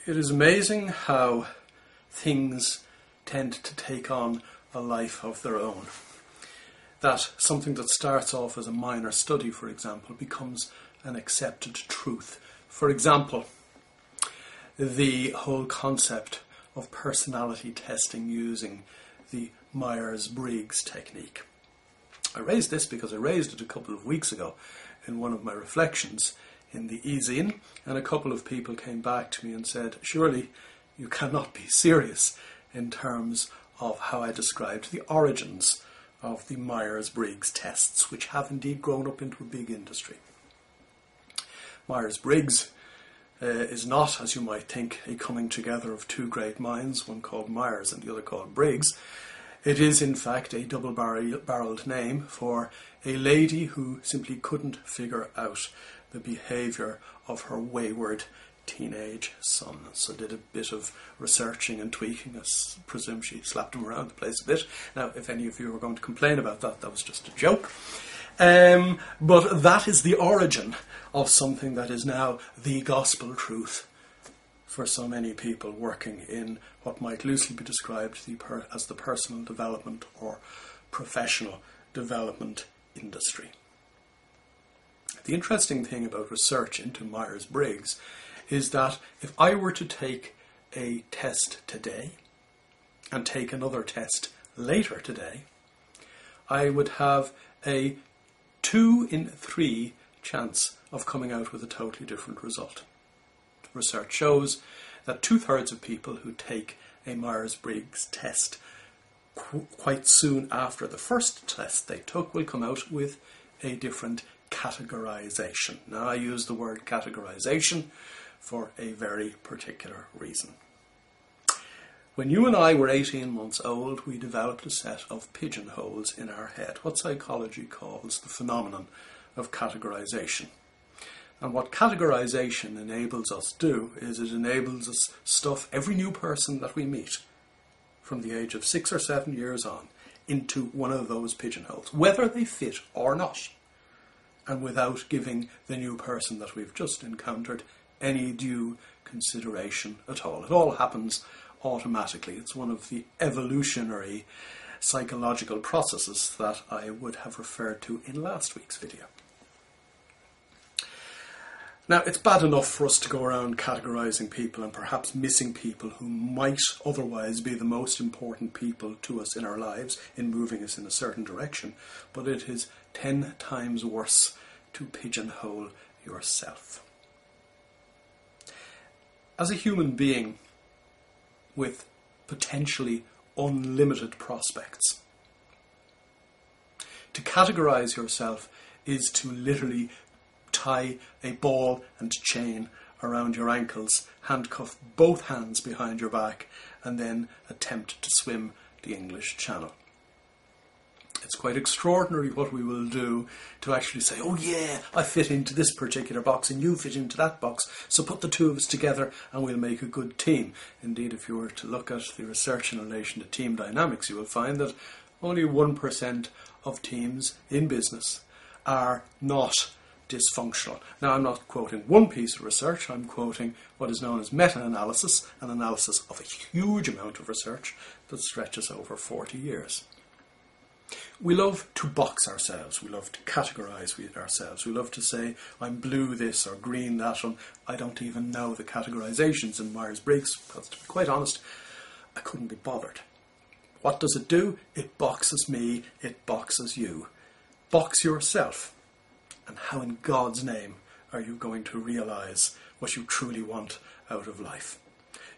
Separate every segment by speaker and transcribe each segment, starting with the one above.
Speaker 1: It is amazing how things tend to take on a life of their own. That something that starts off as a minor study, for example, becomes an accepted truth. For example, the whole concept of personality testing using the Myers-Briggs technique. I raised this because I raised it a couple of weeks ago in one of my reflections in the e-zine, and a couple of people came back to me and said, surely you cannot be serious in terms of how I described the origins of the Myers-Briggs tests, which have indeed grown up into a big industry. Myers-Briggs is not, as you might think, a coming together of two great minds, one called Myers and the other called Briggs. It is, in fact, a double-barreled name for a lady who simply couldn't figure out the behaviour of her wayward teenage son. So did a bit of researching and tweaking. I presume she slapped him around the place a bit. Now, if any of you are going to complain about that, that was just a joke. But that is the origin of something that is now the gospel truth for so many people working in what might loosely be described as the personal development or professional development industry. The interesting thing about research into Myers-Briggs is that if I were to take a test today and take another test later today, I would have a 2 in 3 chance of coming out with a totally different result. Research shows that 2/3 of people who take a Myers-Briggs test quite soon after the first test they took will come out with a different categorization. Now, I use the word categorization for a very particular reason. When you and I were 18 months old, we developed a set of pigeonholes in our head, what psychology calls the phenomenon of categorization. And what categorization enables us to do is it enables us stuff every new person that we meet from the age of 6 or 7 years on into one of those pigeonholes, whether they fit or not, and without giving the new person that we've just encountered any due consideration at all. It all happens automatically. It's one of the evolutionary psychological processes that I would have referred to in last week's video. Now, it's bad enough for us to go around categorizing people and perhaps missing people who might otherwise be the most important people to us in our lives in moving us in a certain direction, but it is 10 times worse to pigeonhole yourself. As a human being with potentially unlimited prospects, to categorize yourself is to literally tie a ball and chain around your ankles, handcuff both hands behind your back, and then attempt to swim the English Channel. It's quite extraordinary what we will do to actually say, oh yeah, I fit into this particular box and you fit into that box, so put the two of us together and we'll make a good team. Indeed, if you were to look at the research in relation to team dynamics, you will find that only 1% of teams in business are not dysfunctional. Now, I'm not quoting one piece of research, I'm quoting what is known as meta-analysis, an analysis of a huge amount of research that stretches over 40 years. We love to box ourselves, we love to categorise ourselves, we love to say, I'm blue this or green that, and I don't even know the categorisations in Myers-Briggs, because to be quite honest, I couldn't be bothered. What does it do? It boxes me, it boxes you. Box yourself. And how in God's name are you going to realise what you truly want out of life?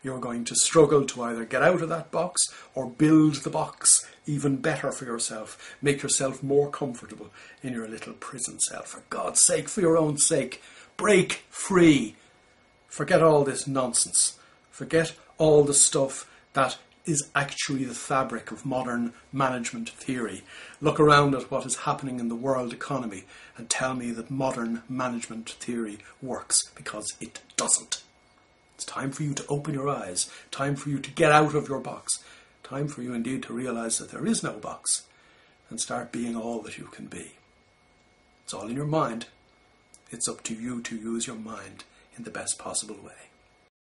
Speaker 1: You're going to struggle to either get out of that box or build the box even better for yourself. Make yourself more comfortable in your little prison cell. For God's sake, for your own sake, break free. Forget all this nonsense. Forget all the stuff that is actually the fabric of modern management theory. Look around at what is happening in the world economy and tell me that modern management theory works, because it doesn't. It's time for you to open your eyes, time for you to get out of your box, time for you indeed to realise that there is no box and start being all that you can be. It's all in your mind. It's up to you to use your mind in the best possible way.